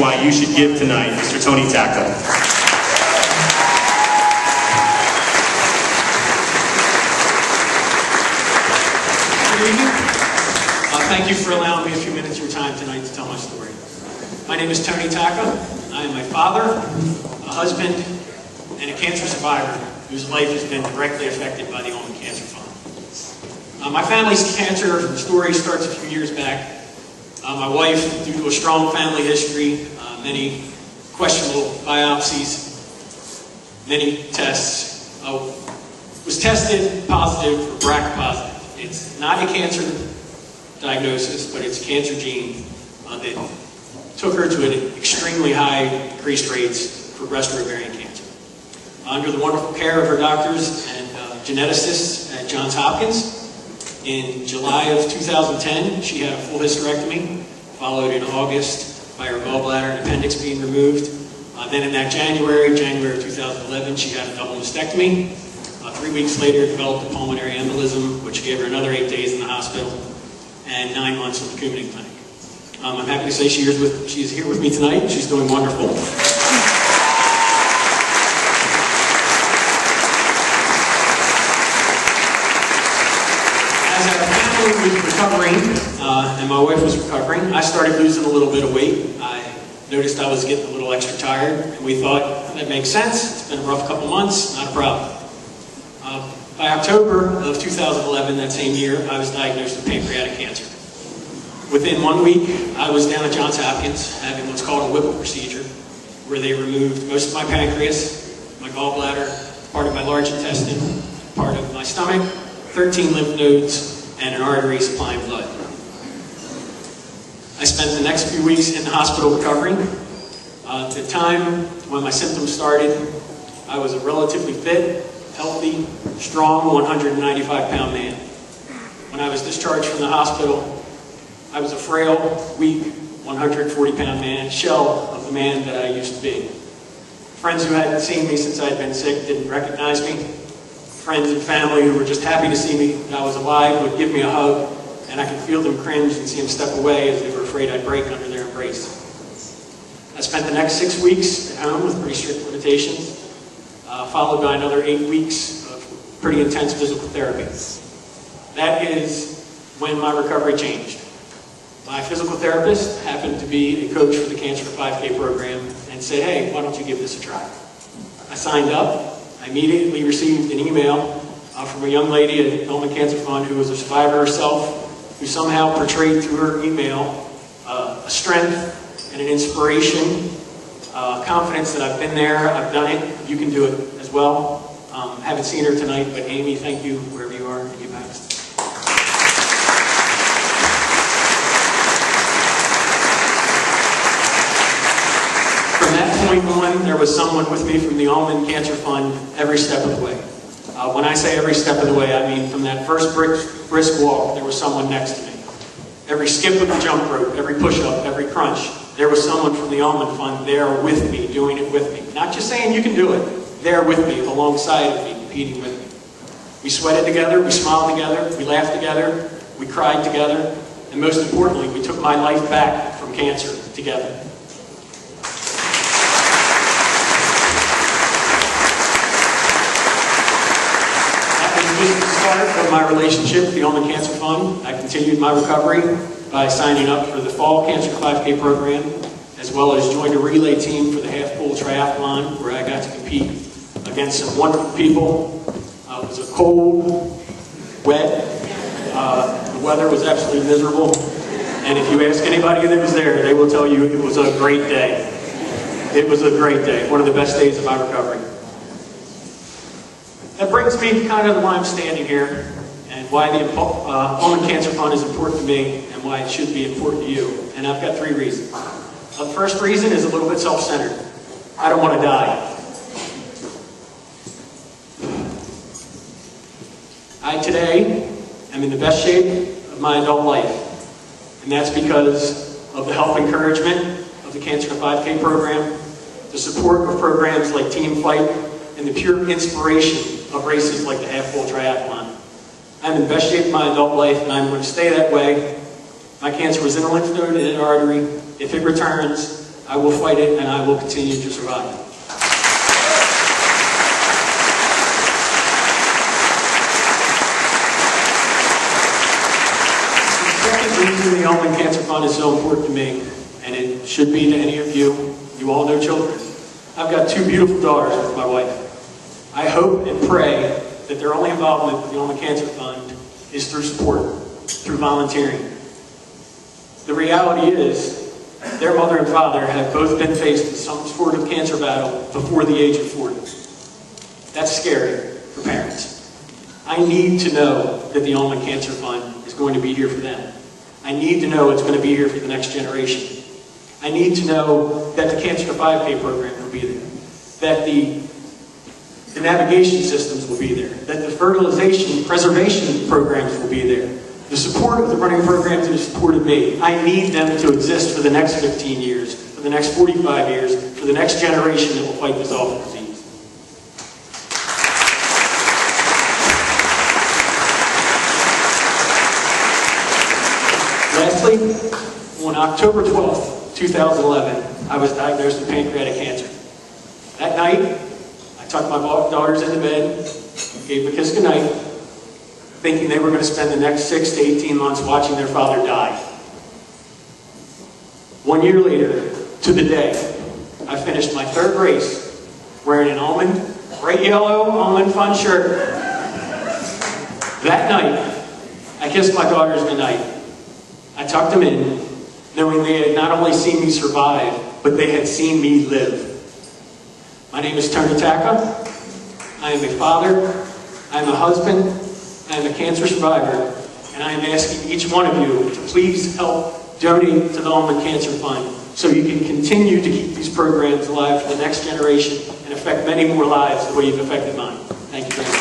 why you should give tonight, Mr. Tony Tacka. Good evening. Thank you for allowing me a few minutes of your time tonight to tell my story. My name is Tony Tacka. I am a father, a husband, and a cancer survivor whose life has been directly affected by the Ulman Cancer Fund. My family's cancer story starts a few years back. My wife, due to a strong family history, many questionable biopsies, many tests, was tested positive for BRCA positive. It's not a cancer diagnosis, but it's a cancer gene that took her to an extremely high increased rates for breast or ovarian cancer. Under the wonderful care of her doctors and geneticists at Johns Hopkins, in July of 2010, she had a full hysterectomy, followed in August by her gallbladder and appendix being removed. Then in that January of 2011, she had a double mastectomy. 3 weeks later, developed a pulmonary embolism, which gave her another 8 days in the hospital and 9 months in the Coumadin clinic. I'm happy to say she's here with me tonight. She's doing wonderful. As our family was recovering, and my wife was recovering, I started losing a little bit of weight. I noticed I was getting a little extra tired, and we thought, that makes sense. It's been a rough couple months, not a problem. By October of 2011, that same year, I was diagnosed with pancreatic cancer. Within 1 week, I was down at Johns Hopkins having what's called a Whipple procedure, where they removed most of my pancreas, my gallbladder, part of my large intestine, part of my stomach, 13 lymph nodes, and an artery supplying blood. I spent the next few weeks in the hospital recovering. At the time when my symptoms started, I was a relatively fit, healthy, strong 195-pound man. When I was discharged from the hospital, I was a frail, weak, 140-pound man, shell of the man that I used to be. Friends who hadn't seen me since I'd been sick didn't recognize me. Friends and family who were just happy to see me that I was alive would give me a hug, and I could feel them cringe and see them step away as they were afraid I'd break under their embrace. I spent the next 6 weeks at home with pretty strict limitations, followed by another 8 weeks of pretty intense physical therapy. That is when my recovery changed. My physical therapist happened to be a coach for the Cancer 5K program and said, hey, why don't you give this a try? I signed up. I immediately received an email from a young lady at the Ulman Cancer Fund who was a survivor herself, who somehow portrayed through her email a strength and an inspiration, confidence that I've been there, I've done it, you can do it as well. Haven't seen her tonight, but Amy, thank you, wherever you are, and you best. From that point on, there was someone with me from the Ulman Cancer Fund every step of the way. When I say every step of the way, I mean from that first brisk walk, there was someone next to me. Every skip of the jump rope, every push-up, every crunch, there was someone from the Ulman Fund there with me, doing it with me. Not just saying you can do it, there with me, alongside of me, competing with me. We sweated together, we smiled together, we laughed together, we cried together, and most importantly, we took my life back from cancer together. Just the start of my relationship with the Ulman Cancer Fund. I continued my recovery by signing up for the Fall Cancer 5K program, as well as joined a relay team for the half-full triathlon, where I got to compete against some wonderful people. It was a cold, wet, the weather was absolutely miserable, and if you ask anybody that was there, they will tell you it was a great day. It was a great day, one of the best days of my recovery. That brings me to kind of why I'm standing here and why the Ulman Cancer Fund is important to me and why it should be important to you. And I've got 3 reasons. The first reason is a little bit self-centered. I don't want to die. I today am in the best shape of my adult life. And that's because of the help and encouragement of the Cancer 5K program, the support of programs like Team Fight, and the pure inspiration of races like the half-full triathlon. I'm in the best shape of my adult life, and I'm going to stay that way. My cancer was in a lymph node and an artery. If it returns, I will fight it, and I will continue to survive. The reason the Ulman Cancer Fund is so important to me, and it should be to any of you, you all know children. I've got two beautiful daughters with my wife. I hope and pray that their only involvement with the Ulman Cancer Fund is through support, through volunteering. The reality is, their mother and father have both been faced with some sort of cancer battle before the age of 40. That's scary for parents. I need to know that the Ulman Cancer Fund is going to be here for them. I need to know it's going to be here for the next generation. I need to know that the Cancer to 5K program will be there, that the navigation systems will be there, that the fertilization preservation programs will be there. The support of the running programs that have supported me, I need them to exist for the next 15 years, for the next 45 years, for the next generation that will fight this awful disease. Lastly, on October 12th, 2011, I was diagnosed with pancreatic cancer. That night, I tucked my daughters into bed, gave them a kiss goodnight, thinking they were going to spend the next 6 to 18 months watching their father die. 1 year later, to the day, I finished my 3rd race wearing an Ulman, bright yellow Ulman Fund shirt. That night, I kissed my daughters goodnight. I tucked them in, knowing they had not only seen me survive, but they had seen me live. My name is Tony Tacka. I am a father, I am a husband, I am a cancer survivor, and I am asking each one of you to please help donate to the Ulman Cancer Fund so you can continue to keep these programs alive for the next generation and affect many more lives the way you've affected mine. Thank you very much.